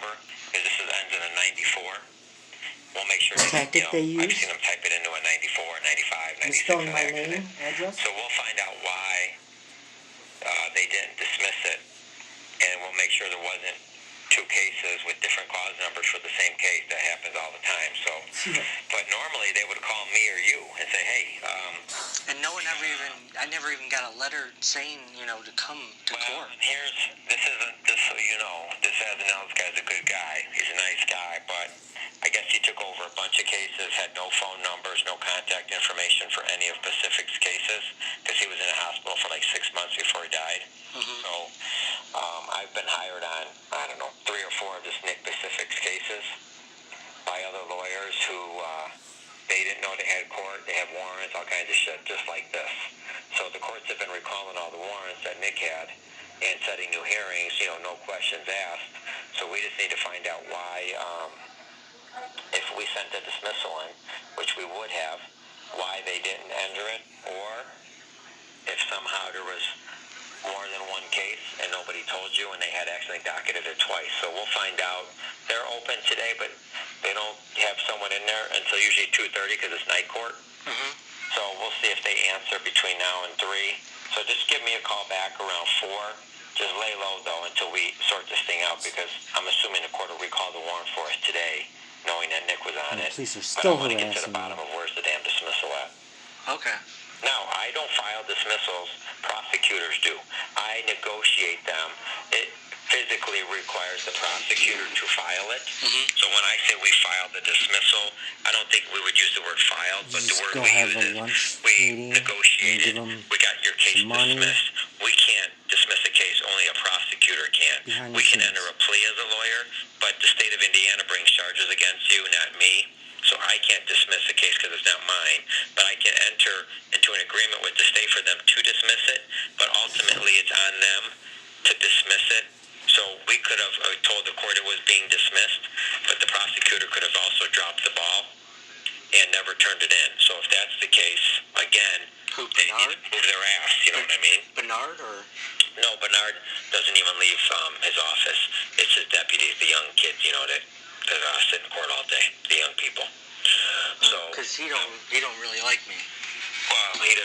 over, because this ends in a 94. We'll make sure. Tactic they use. I've seen them type it into a 94, 95, 96. Misspelling my name, address. So we'll find out why they didn't dismiss it, and we'll make sure there wasn't two cases with different clause numbers for the same case. That happens all the time. So, but normally they would call me or you and say, hey. And no one I never even got a letter saying, to come to court. This so you know, this Azanella's guy's a good guy. He's a nice guy, but I guess he took over a bunch of cases, had no phone numbers, no contact information for any of Pacific's cases, because he was in a hospital for like 6 months before he died. Mm-hmm. So I've been hired on, 3 or 4 of this Nick Pacific's cases by other lawyers who they didn't know they had court, they have warrants, all kinds of shit, just like this. So the courts have been recalling all the warrants that Nick had and setting new hearings, no questions asked. So we just need to find out why, if we sent a dismissal in, which we would have, why they didn't enter it, or if somehow there was more than one case and nobody told you and they had actually docketed it twice. So we'll find out. They're open today, but they don't have someone in there until usually 2:30 because it's night court. Mm-hmm. So we'll see if they answer between now and 3. So just give me a call back around 4. Just lay low, though, until we sort this thing out, because I'm assuming the court will recall the warrant for us today, knowing that Nick was on it. Police are still but I want to get to harassing the bottom of where's the damn dismissal at. Okay. Now, I don't file dismissals. Prosecutors do. I negotiate them. It physically requires the prosecutor to file it. Mm-hmm. So when I say we filed the dismissal, I don't think we would use the word filed, but the word we use is we negotiated. We got your case dismissed. We can't dismiss a case. Only a prosecutor can. We can enter a plea as a lawyer, but the state of Indiana brings charges against you, not me. So I can't dismiss a case because it's not mine, but I can enter into an agreement with the state for them to dismiss it, but ultimately it's on them to dismiss it. So we could have told the court it was being dismissed, but the prosecutor could have also dropped the ball and never turned it in. So if that's the case, again, they need to move their ass, you know what I mean? Bernard, or? No, Bernard doesn't even leave his office. It's his deputies, the young kids, that sit in court all day, the young people. So, because he don't really like me. Well, he doesn't.